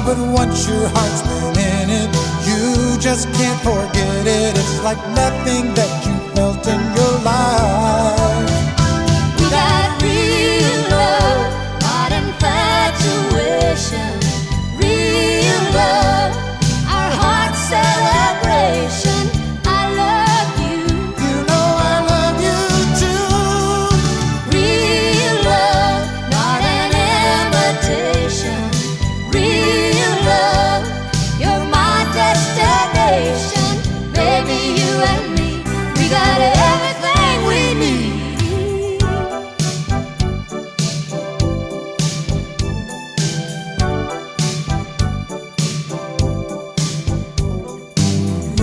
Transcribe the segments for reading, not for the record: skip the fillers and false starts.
But once your heart's been in it, you just can't forget it. It's like nothing that you felt in your life. We got real love, not infatuation. Real love, our heart's celebration. I love you. You know I love you too. Real love, not an imitation. Real love, you're my destination. Baby, you and me, we got everything we need.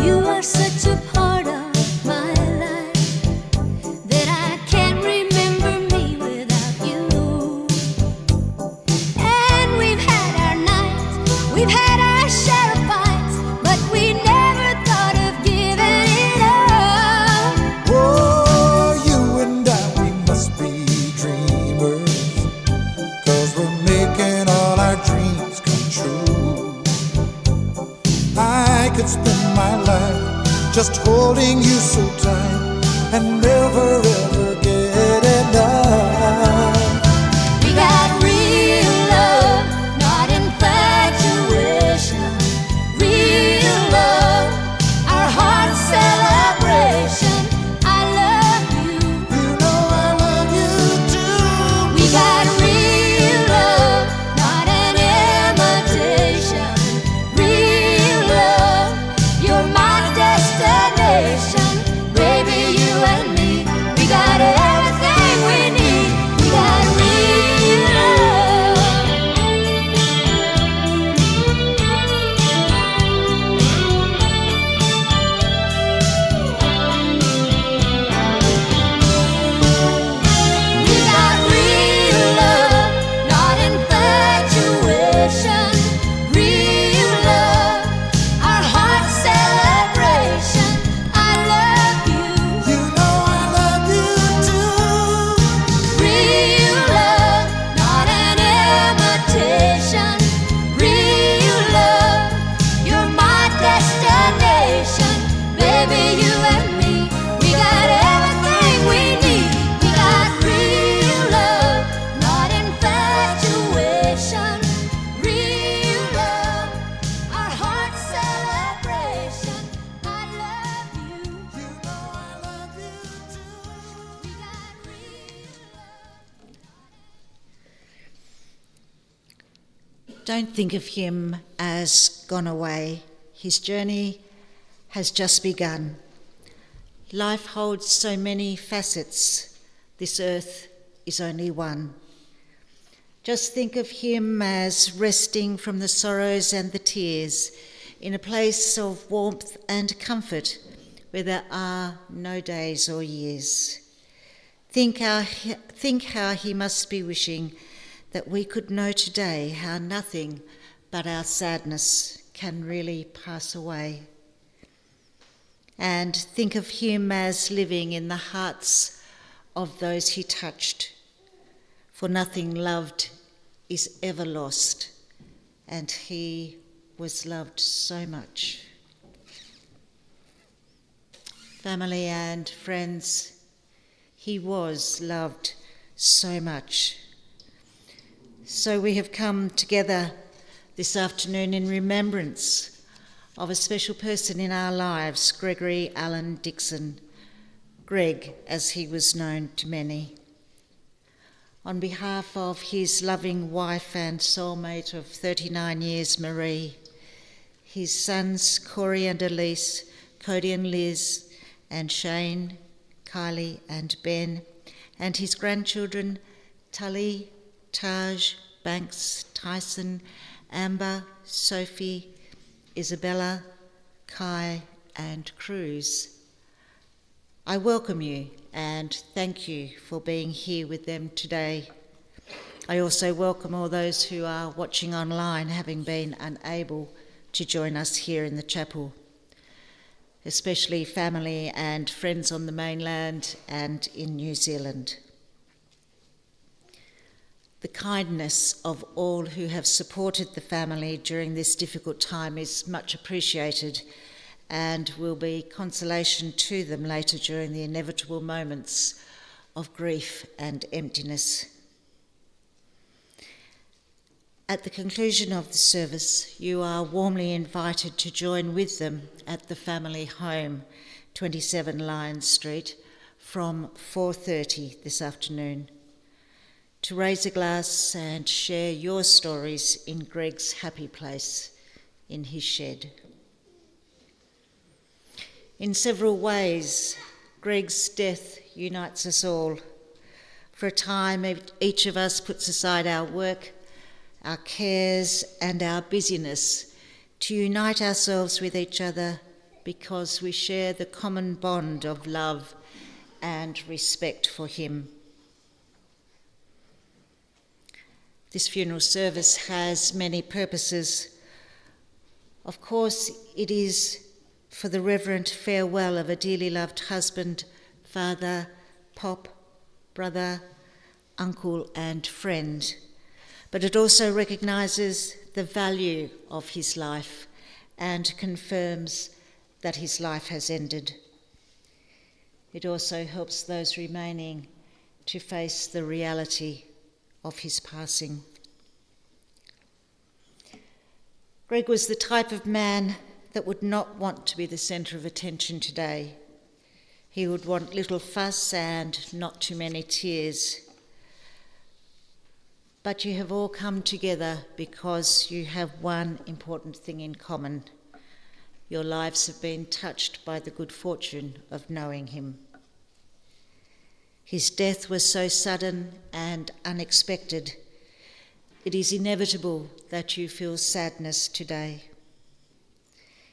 You are such a part of my life that I can't remember me without you. And we've had our nights, we've had our share of fights, but we never thought of giving it up. Oh, you and I, we must be dreamers, 'cause we're making all our dreams come true. I could spend my life just holding you so tight and never ever get enough. We got real love, not infatuation. Don't think of him as gone away. His journey has just begun. Life holds so many facets. This earth is only one. Just think of him as resting from the sorrows and the tears in a place of warmth and comfort where there are no days or years. Think how he must be wishing that we could know today how nothing but our sadness can really pass away. And think of him as living in the hearts of those he touched, for nothing loved is ever lost, and he was loved so much. Family and friends, he was loved so much. So we have come together this afternoon in remembrance of a special person in our lives, Gregory Allen Dixon, Greg as he was known to many. On behalf of his loving wife and soulmate of 39 years, Marie, his sons Corey and Elise, Cody and Liz, and Shane, Kylie and Ben, and his grandchildren Tully, Taj, Banks, Tyson, Amber, Sophie, Isabella, Kai and Cruz. I welcome you and thank you for being here with them today. I also welcome all those who are watching online, having been unable to join us here in the chapel, especially family and friends on the mainland and in New Zealand. The kindness of all who have supported the family during this difficult time is much appreciated and will be consolation to them later during the inevitable moments of grief and emptiness. At the conclusion of the service, you are warmly invited to join with them at the family home, 27 Lyons Street, from 4:30 this afternoon, to raise a glass and share your stories in Greg's happy place in his shed. In several ways, Greg's death unites us all. For a time, each of us puts aside our work, our cares, and our busyness to unite ourselves with each other because we share the common bond of love and respect for him. This funeral service has many purposes. Of course, it is for the reverent farewell of a dearly loved husband, father, pop, brother, uncle, and friend. But it also recognises the value of his life and confirms that his life has ended. It also helps those remaining to face the reality of his passing. Greg was the type of man that would not want to be the centre of attention today. He would want little fuss and not too many tears. But you have all come together because you have one important thing in common. Your lives have been touched by the good fortune of knowing him. His death was so sudden and unexpected. It is inevitable that you feel sadness today.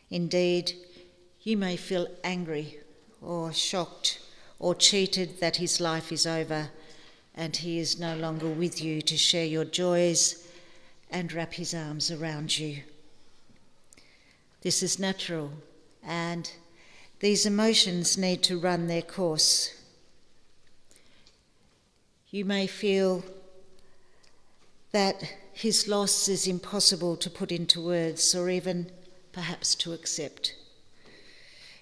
Indeed, you may feel angry or shocked or cheated that his life is over and he is no longer with you to share your joys and wrap his arms around you. This is natural, and these emotions need to run their course. You may feel that his loss is impossible to put into words or even perhaps to accept.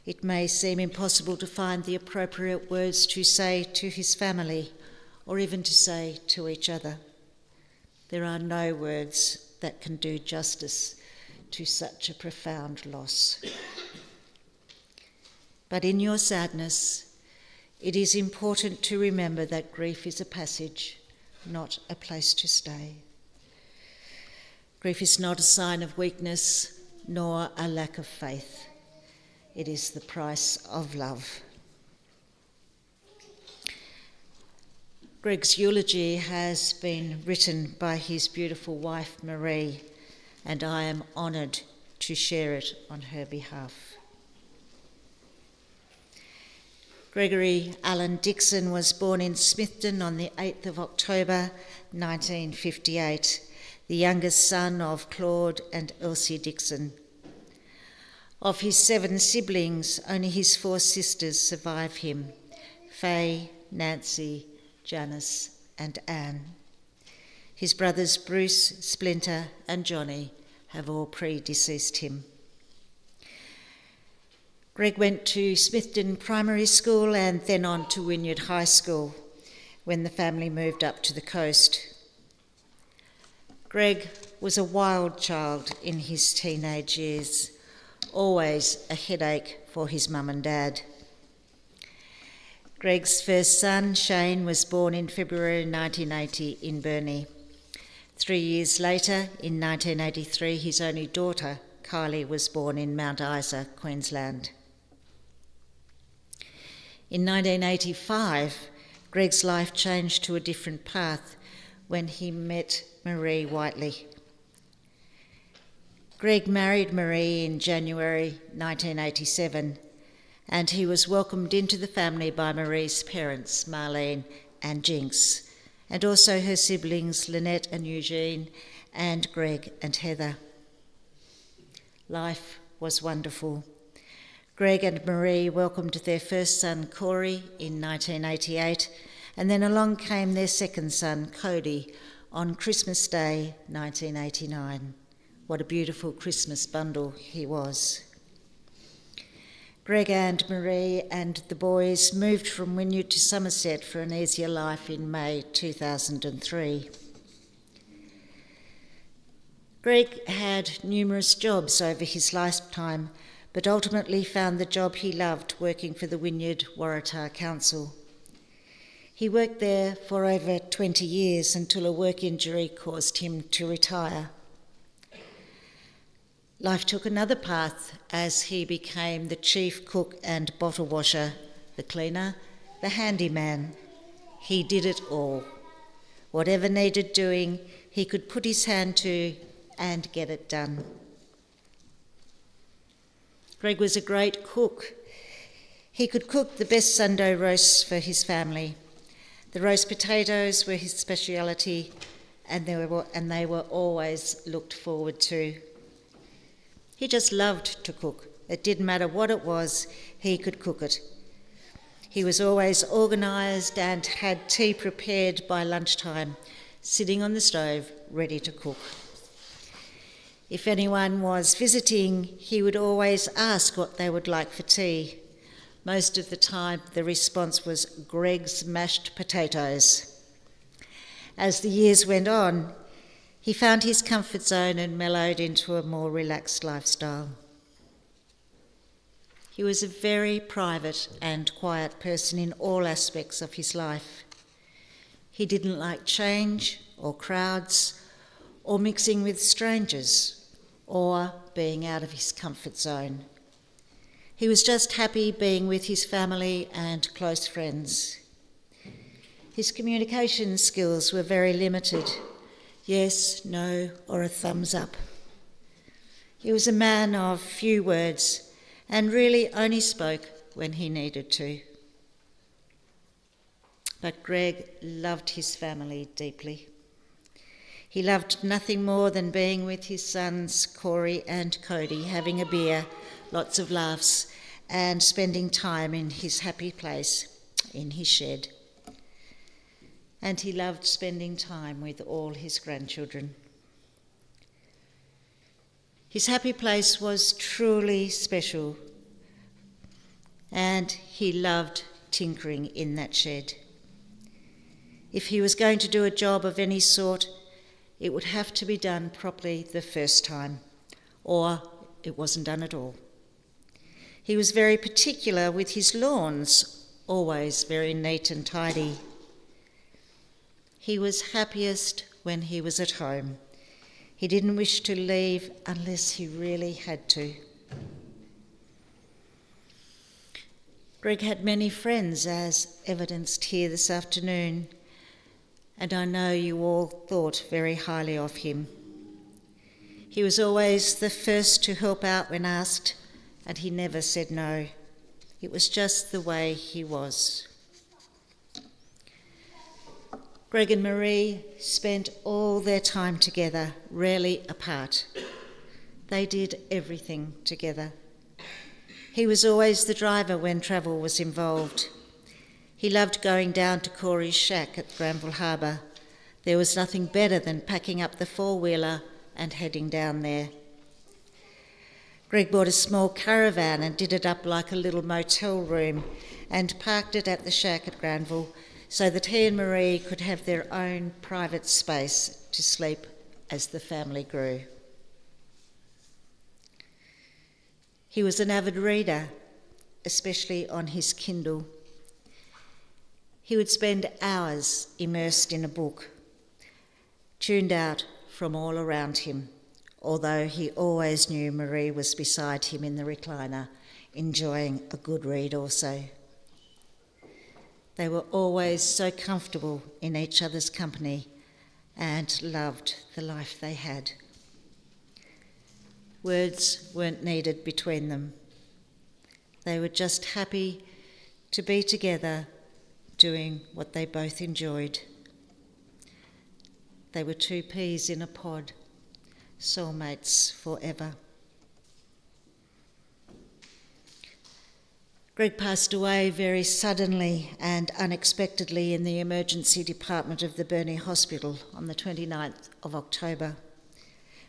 It may seem impossible to find the appropriate words to say to his family or even to say to each other. There are no words that can do justice to such a profound loss. But in your sadness, it is important to remember that grief is a passage, not a place to stay. Grief is not a sign of weakness nor a lack of faith. It is the price of love. Greg's eulogy has been written by his beautiful wife Marie, and I am honoured to share it on her behalf. Gregory Allen Dixon was born in Smithton on the 8th of October 1958, the youngest son of Claude and Elsie Dixon. Of his 7 siblings, only his 4 sisters survive him: Faye, Nancy, Janice and Anne. His brothers Bruce, Splinter and Johnny have all predeceased him. Greg went to Smithton Primary School and then on to Wynyard High School when the family moved up to the coast. Greg was a wild child in his teenage years, always a headache for his mum and dad. Greg's first son, Shane, was born in February 1980 in Burnie. 3 years later, in 1983, his only daughter, Kylie, was born in Mount Isa, Queensland. In 1985, Greg's life changed to a different path when he met Marie Whiteley. Greg married Marie in January 1987, and he was welcomed into the family by Marie's parents, Marlene and Jinx, and also her siblings Lynette and Eugene, and Greg and Heather. Life was wonderful. Greg and Marie welcomed their first son, Corey, in 1988, and then along came their second son, Cody, on Christmas Day, 1989. What a beautiful Christmas bundle he was. Greg and Marie and the boys moved from Wynyard to Somerset for an easier life in May 2003. Greg had numerous jobs over his lifetime, but ultimately found the job he loved, working for the Wynyard Waratah Council. He worked there for over 20 years until a work injury caused him to retire. Life took another path as he became the chief cook and bottle washer, the cleaner, the handyman. He did it all. Whatever needed doing, he could put his hand to and get it done. Greg was a great cook. He could cook the best Sunday roasts for his family. The roast potatoes were his speciality, and they were always looked forward to. He just loved to cook. It didn't matter what it was, he could cook it. He was always organised and had tea prepared by lunchtime, sitting on the stove, ready to cook. If anyone was visiting, he would always ask what they would like for tea. Most of the time, the response was Greg's mashed potatoes. As the years went on, he found his comfort zone and mellowed into a more relaxed lifestyle. He was a very private and quiet person in all aspects of his life. He didn't like change or crowds or mixing with strangers or being out of his comfort zone. He was just happy being with his family and close friends. His communication skills were very limited. Yes, no, or a thumbs up. He was a man of few words and really only spoke when he needed to. But Greg loved his family deeply. He loved nothing more than being with his sons, Corey and Cody, having a beer, lots of laughs, and spending time in his happy place, in his shed. And he loved spending time with all his grandchildren. His happy place was truly special, and he loved tinkering in that shed. If he was going to do a job of any sort, it would have to be done properly the first time, or it wasn't done at all. He was very particular with his lawns, always very neat and tidy. He was happiest when he was at home. He didn't wish to leave unless he really had to. Greg had many friends, as evidenced here this afternoon, and I know you all thought very highly of him. He was always the first to help out when asked, and he never said no. It was just the way he was. Greg and Marie spent all their time together, rarely apart. They did everything together. He was always the driver when travel was involved. He loved going down to Corey's shack at Granville Harbour. There was nothing better than packing up the four-wheeler and heading down there. Greg bought a small caravan and did it up like a little motel room and parked it at the shack at Granville so that he and Marie could have their own private space to sleep as the family grew. He was an avid reader, especially on his Kindle. He would spend hours immersed in a book, tuned out from all around him, although he always knew Marie was beside him in the recliner, enjoying a good read also. They were always so comfortable in each other's company and loved the life they had. Words weren't needed between them. They were just happy to be together, doing what they both enjoyed. They were two peas in a pod, soulmates forever. Greg passed away very suddenly and unexpectedly in the emergency department of the Burnie Hospital on the 29th of October,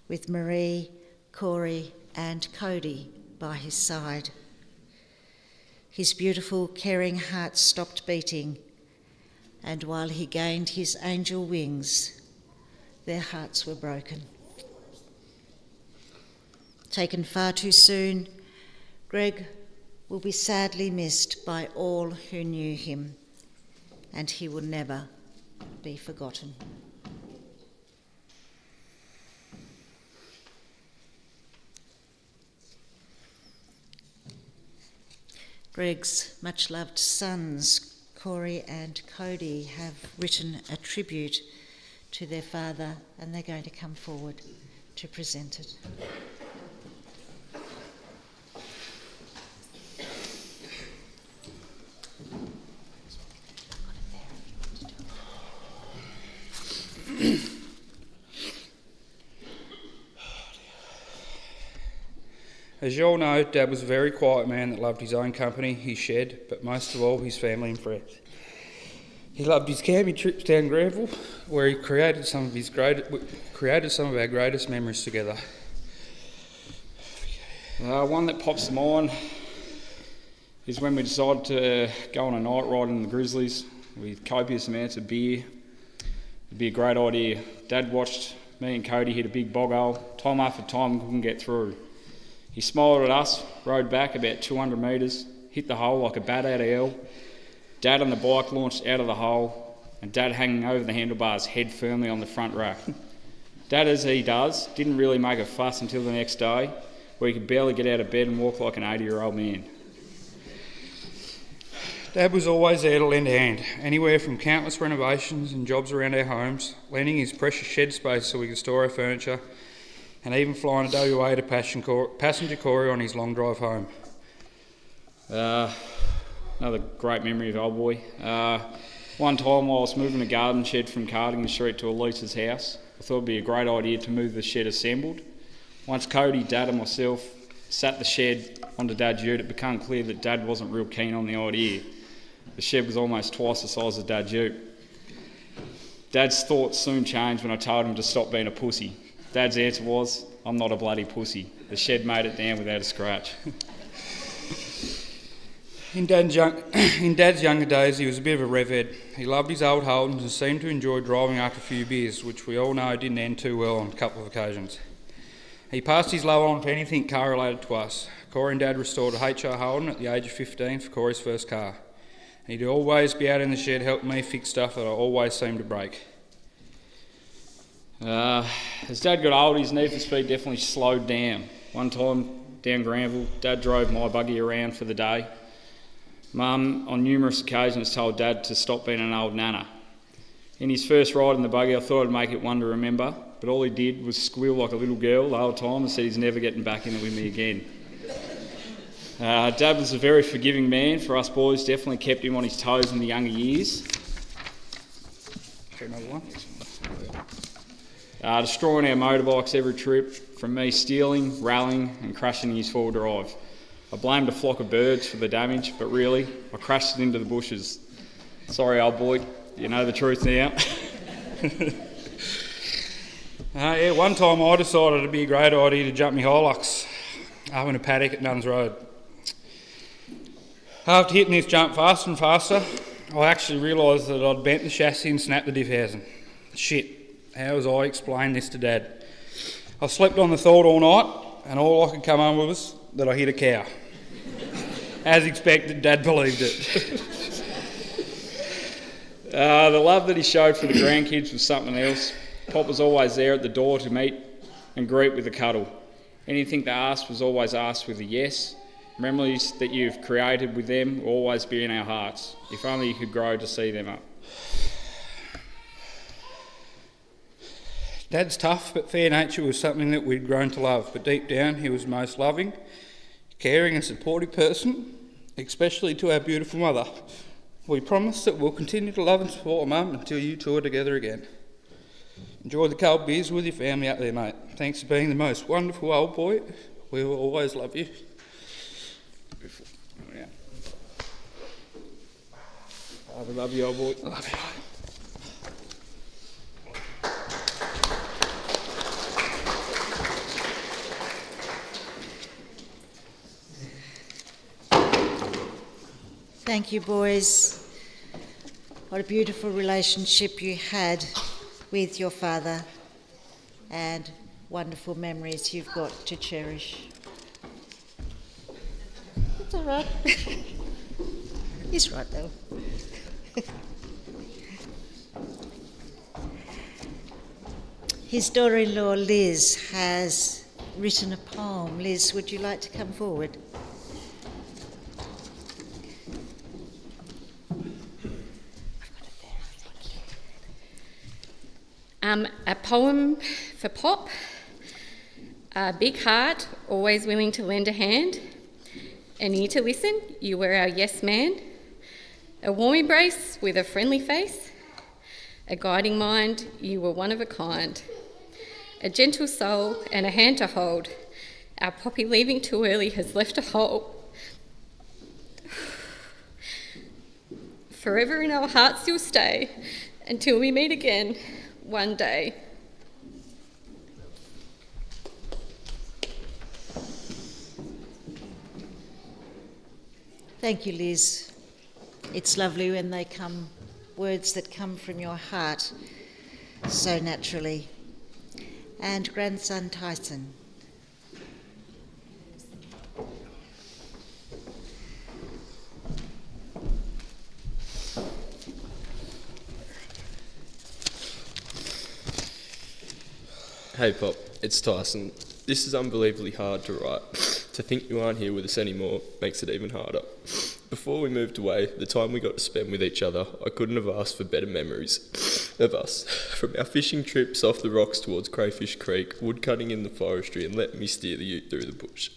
with Marie, Corey and Cody by his side. His beautiful, caring heart stopped beating, and while he gained his angel wings, their hearts were broken. Taken far too soon, Greg will be sadly missed by all who knew him, and he will never be forgotten. Greg's much-loved sons, Corey and Cody, have written a tribute to their father, and they're going to come forward to present it. As you all know, Dad was a very quiet man that loved his own company, his shed, but most of all his family and friends. He loved his camping trips down Granville, where he created some of our greatest memories together. One that pops to mind is when we decided to go on a night ride in the Grizzlies with copious amounts of beer. It'd be a great idea. Dad watched me and Cody hit a big bog hole. Time after time we couldn't get through. He smiled at us, rode back about 200 metres, hit the hole like a bat out of hell. Dad on the bike launched out of the hole, and Dad hanging over the handlebars, head firmly on the front rack. Dad, as he does, didn't really make a fuss until the next day, where he could barely get out of bed and walk like an 80-year-old man. Dad was always there to lend a hand, anywhere from countless renovations and jobs around our homes, lending his precious shed space so we could store our furniture, and even flying to WA to passenger Corey on his long drive home. Another great memory of old boy. One time while I was moving a garden shed from Carding Street to Elisa's house, I thought it'd be a great idea to move the shed assembled. Once Cody, Dad and myself sat the shed onto Dad's ute, it became clear that Dad wasn't real keen on the idea. The shed was almost twice the size of Dad's ute. Dad's thoughts soon changed when I told him to stop being a pussy. Dad's answer was, "I'm not a bloody pussy." The shed made it down without a scratch. In Dad's younger days, he was a bit of a revhead. He loved his old Holdens and seemed to enjoy driving after a few beers, which we all know didn't end too well on a couple of occasions. He passed his love on to anything car related to us. Corey and Dad restored a HR Holden at the age of 15 for Corey's first car. And he'd always be out in the shed helping me fix stuff that I always seemed to break. As Dad got older, his need for speed definitely slowed down. One time down Granville, Dad drove my buggy around for the day. Mum, on numerous occasions, told Dad to stop being an old nana. In his first ride in the buggy, I thought I'd make it one to remember, but all he did was squeal like a little girl the whole time and said he's never getting back in it with me again. Dad was a very forgiving man for us boys, definitely kept him on his toes in the younger years. Another one. Destroying our motorbikes every trip, from me stealing, rallying and crashing his four-wheel drive. I blamed a flock of birds for the damage, but really, I crashed it into the bushes. Sorry, old boy, you know the truth now. One time I decided it'd be a great idea to jump my Hilux up in a paddock at Nuns Road. After hitting this jump faster and faster, I actually realised that I'd bent the chassis and snapped the diff housing. Shit, how was I explain this to Dad? I slept on the thought all night, and all I could come home with was that I hit a cow. As expected, Dad believed it. The love that he showed for the grandkids was something else. Pop was always there at the door to meet and greet with a cuddle. Anything they asked was always asked with a yes. Memories that you've created with them will always be in our hearts. If only you could grow to see them up. Dad's tough but fair nature was something that we'd grown to love, but deep down he was the most loving, caring and supportive person, especially to our beautiful mother. We promise that we'll continue to love and support Mum until you two are together again. Enjoy the cold beers with your family out there, mate. Thanks for being the most wonderful old boy. We will always love you. I love you, old boy. I love you. Thank you, boys. What a beautiful relationship you had with your father, and wonderful memories you've got to cherish. It's all right. He's right, though. His daughter-in-law, Liz, has written a poem. Liz, would you like to come forward? A poem for Pop. A big heart, always willing to lend a hand. An ear to listen, you were our yes man. A warm embrace with a friendly face. A guiding mind, you were one of a kind. A gentle soul and a hand to hold. Our Poppy leaving too early has left a hole. Forever in our hearts you'll stay until we meet again one day. Thank you, Liz. It's lovely when they come, words that come from your heart so naturally. And grandson Tyson. Hey Pop, it's Tyson. This is unbelievably hard to write. To think you aren't here with us anymore makes it even harder. Before we moved away, the time we got to spend with each other, I couldn't have asked for better memories of us. From our fishing trips off the rocks towards Crayfish Creek, woodcutting in the forestry and letting me steer the ute through the bush.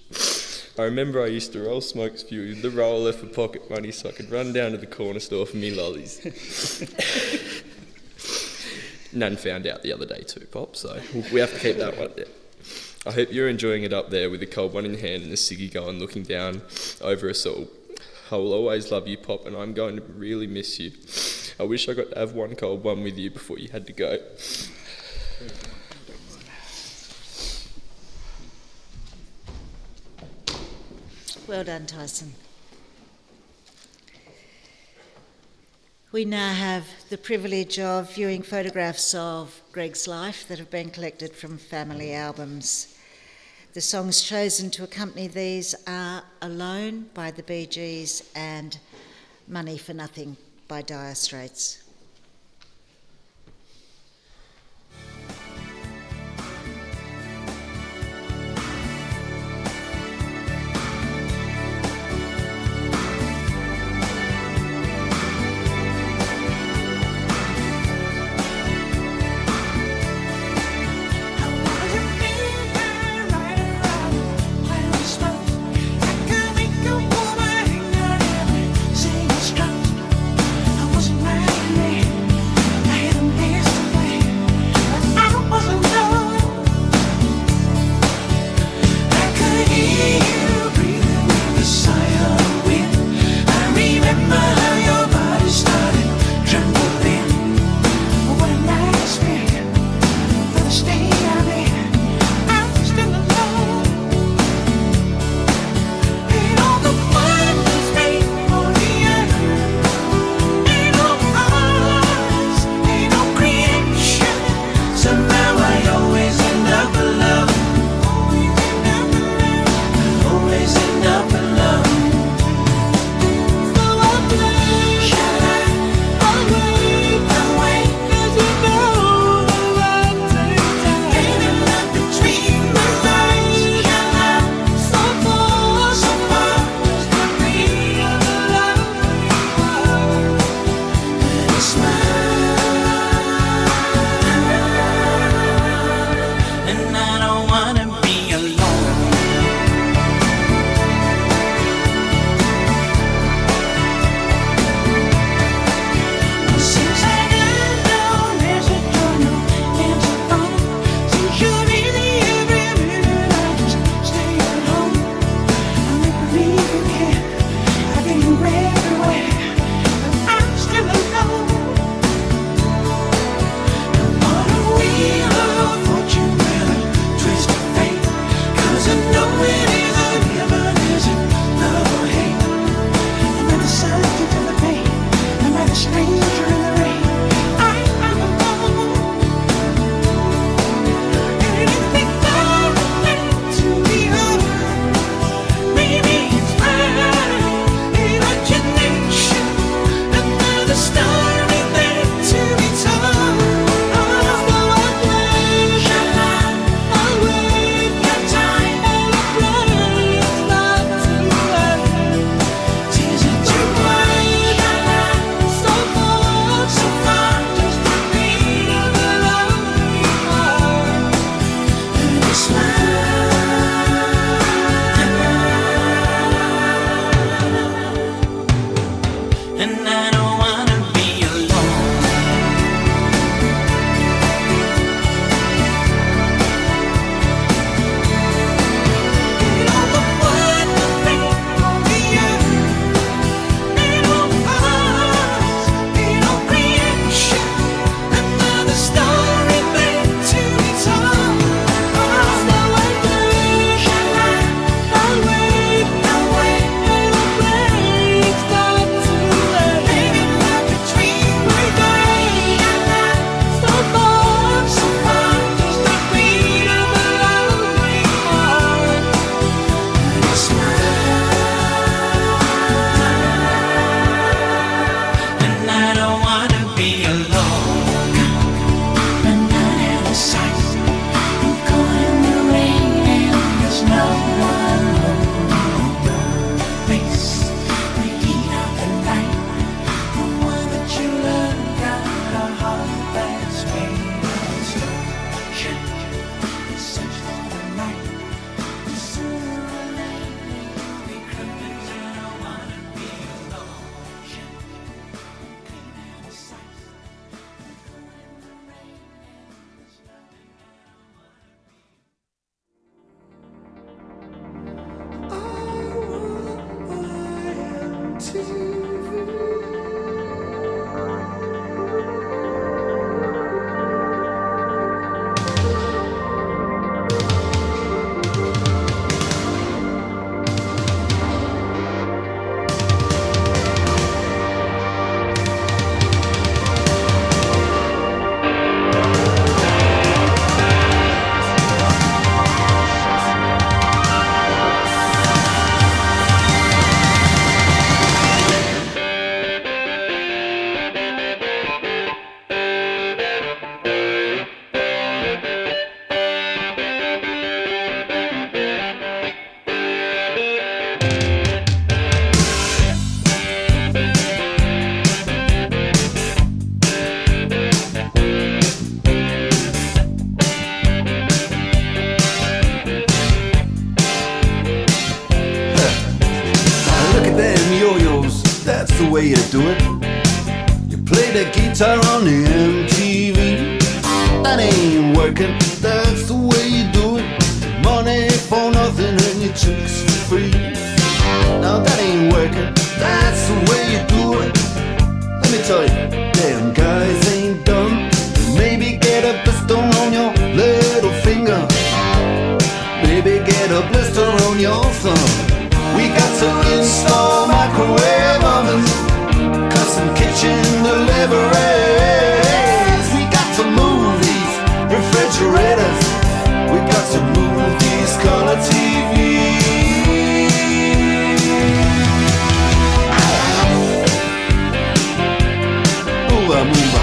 I remember I used to roll smokes for you, the roller for pocket money so I could run down to the corner store for me lollies. Nan found out the other day too, Pop, so we have to keep that one there. I hope you're enjoying it up there with the cold one in hand and the ciggy going looking down over us all. I will always love you, Pop, and I'm going to really miss you. I wish I got to have one cold one with you before you had to go. Well done, Tyson. We now have the privilege of viewing photographs of Greg's life that have been collected from family albums. The songs chosen to accompany these are Alone by the Bee Gees and Money for Nothing by Dire Straits. way you do it. You play the guitar on the MTV. That ain't working, that's the way you do it. Money for nothing and your chicks for free. Now that ain't working, that's the way you do it. Let me tell you, damn guys ain't dumb. Maybe get a blister on your little finger. Maybe get a blister on your thumb. We got to install microwave ovens, custom kitchen deliveries. We got to move these refrigerators. We got to move these color TVs. Move on, move on.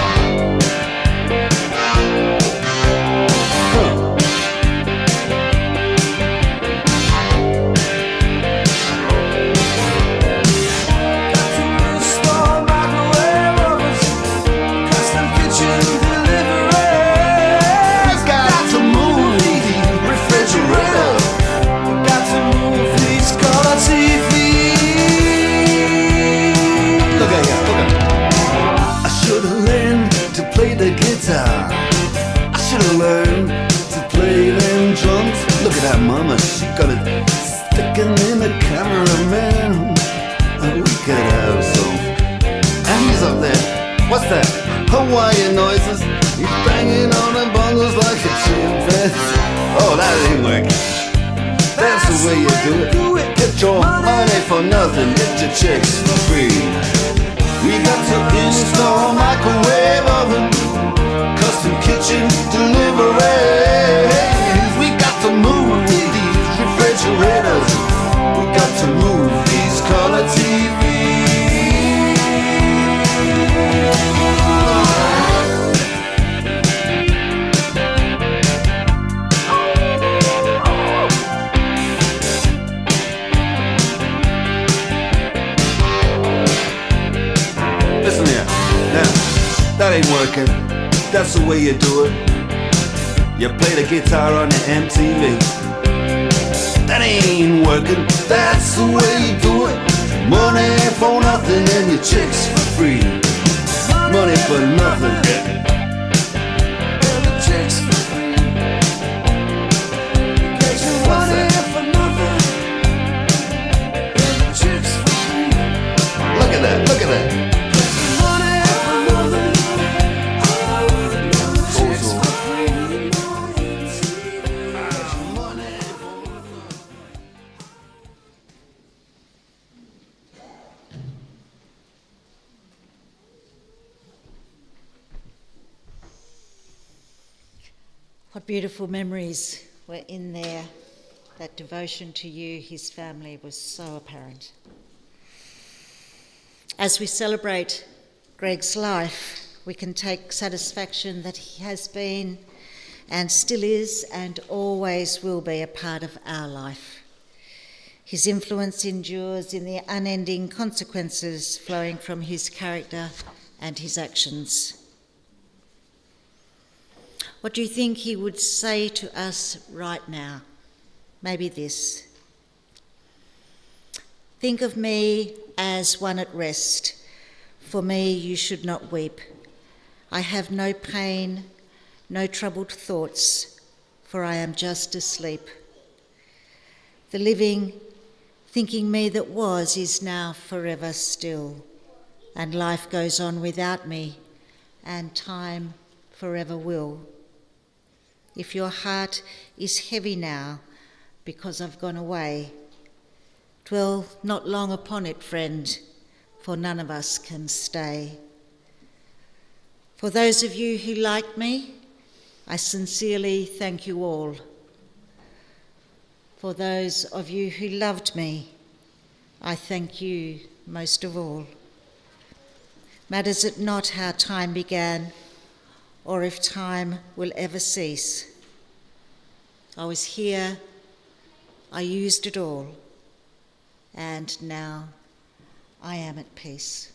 Mama, she got it sticking in the cameraman. We could have some. And he's up there. What's that? Hawaiian noises. He's banging on the bongos like a chimpanzee. Oh, that ain't working. That's the way you do it. Get your money for nothing. Get your chicks for free. We got to install microwave oven, custom kitchen deliveries. We got to move these refrigerators. We got to move these color TVs. Listen here, now, that ain't working. That's the way you do it. You play the guitar on the MTV. That ain't working, that's the way you do it. Money for nothing and your chicks for free. Money for nothing and your chicks for free. Money for nothing and your chicks for free. Look at that, look at that. What beautiful memories were in there. That devotion to you, his family, was so apparent. As we celebrate Greg's life, we can take satisfaction that he has been and still is and always will be a part of our life. His influence endures in the unending consequences flowing from his character and his actions. What do you think he would say to us right now? Maybe this. Think of me as one at rest. For me, you should not weep. I have no pain, no troubled thoughts, for I am just asleep. The living thinking me that was is now forever still, and life goes on without me, and time forever will. If your heart is heavy now because I've gone away, dwell not long upon it, friend, for none of us can stay. For those of you who like me, I sincerely thank you all. For those of you who loved me, I thank you most of all. Matters it not how time began, or if time will ever cease. I was here, I used it all, and now I am at peace.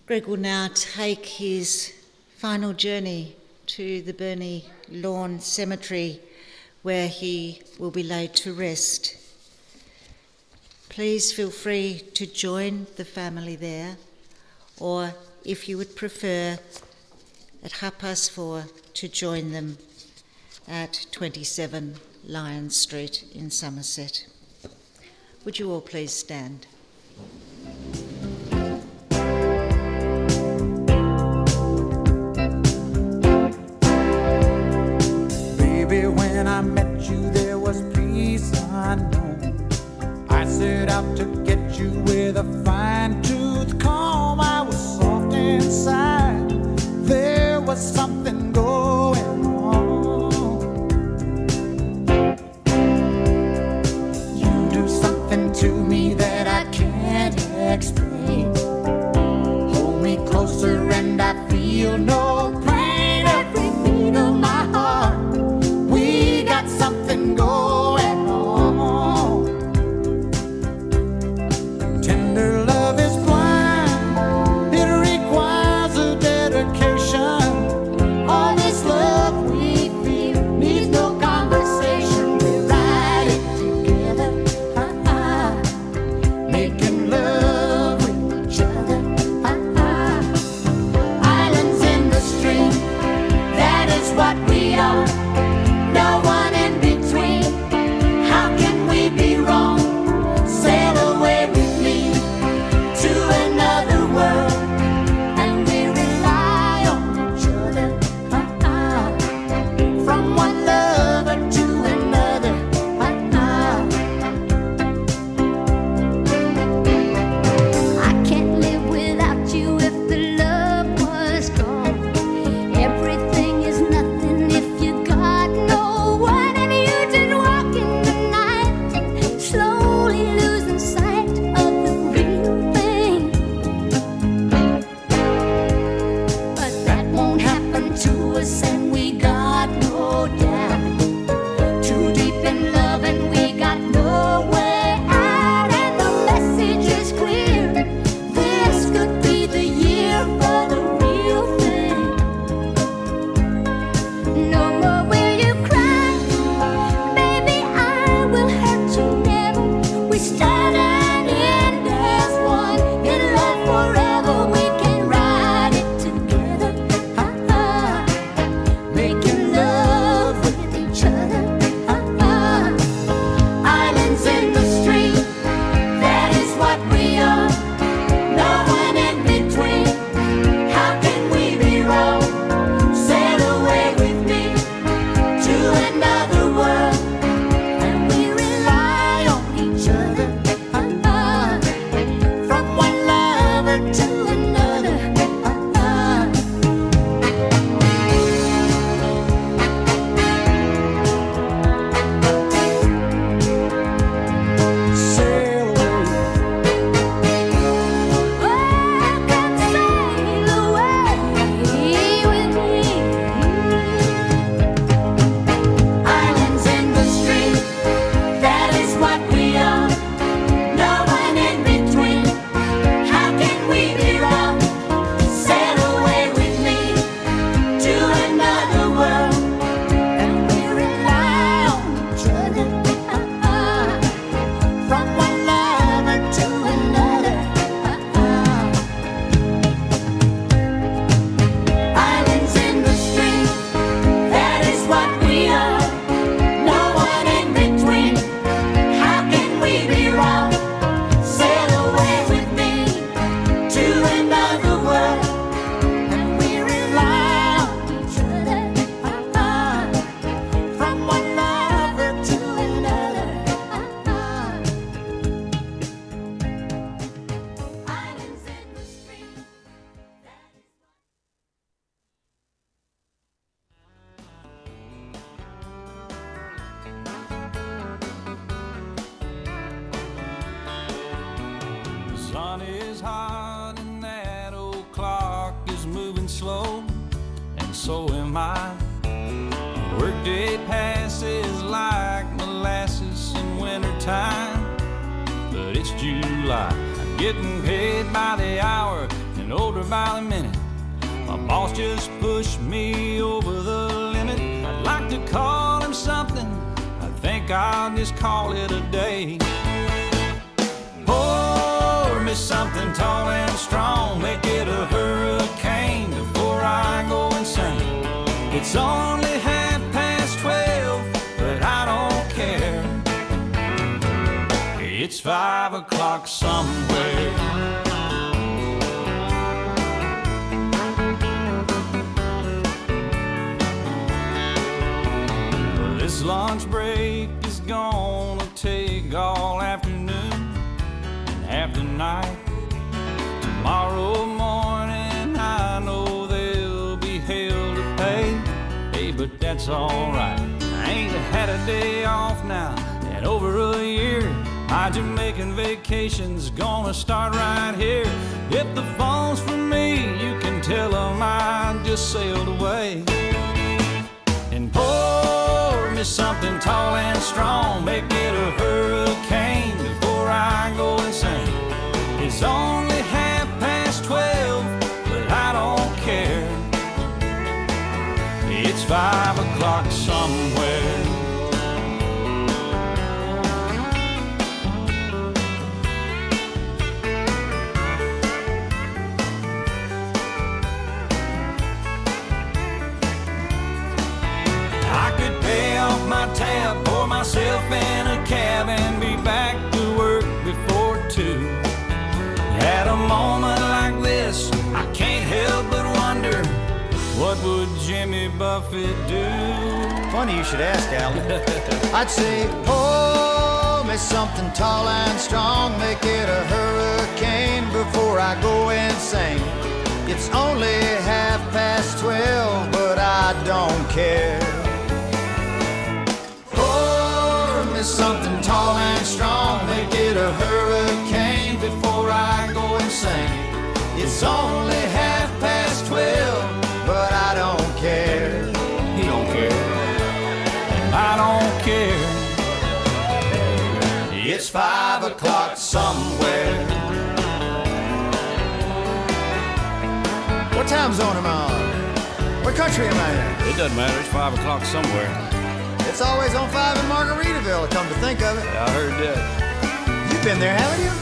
Greg will now take his final journey to the Burney Lawn Cemetery, where he will be laid to rest. Please feel free to join the family there, or if you would prefer, at 4:30 to join them at 27 Lion Street in Somerset. Would you all please stand? Baby, when I met you, there was peace unknown. I set out to get you with a fine-tooth comb. I was soft inside. There was something going on. You do something to me that I can't explain. Hold me closer and I feel no pain. Every beat of my heart, we got something going on. Tender love is blind, it requires a dedication. hot and that old clock is moving slow, and so am I. Workday passes like molasses in wintertime, but it's July. I'm getting paid by the hour and older by the minute. My boss just pushed me over the limit. I'd like to call him something, I think I'll just call it a day. Pour me something tall and strong, make it a hurricane before I go insane. It's only 12:30, but I don't care. It's 5 o'clock somewhere. This lunch break is gonna take all afternoon and half the night. Tomorrow morning I know there'll be hell to pay. Hey, but that's alright. I ain't had a day off now in over a year. My Jamaican vacation's gonna start right here. If the phone's for me, you can tell them I just sailed away. And pour me something tall and strong, make it a hurricane before I go insane. It's only 12:30, but I don't care. It's 5 o'clock somewhere. I could pay off my tab, pour myself in a cab, and be back to work before 2. At a moment like this, I can't help but wonder, what would Jimmy Buffett do? Funny you should ask, Alan. I'd say, pour me something tall and strong, make it a hurricane before I go insane. It's only 12:30, but I don't care. Pour me something tall and strong, make it a hurricane before I go insane. It's only 12:30, but I don't care. He don't care, and I don't care. It's 5 o'clock somewhere. What time zone am I on? What country am I in? It doesn't matter, it's 5 o'clock somewhere. It's always on 5 in Margaritaville, come to think of it. I heard that. You've been there, haven't you?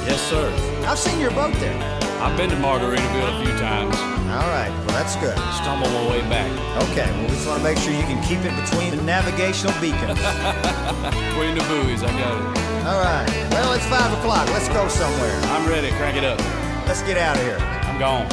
Yes, sir. I've seen your boat there. I've been to Margaritaville a few times. All right, well, that's good. Stumbled my way back. Okay, well, we just want to make sure you can keep it between the navigational beacons. Between the buoys, I got it. All right, well, it's 5 o'clock. Let's go somewhere. I'm ready, crank it up. Let's get out of here. I'm gone.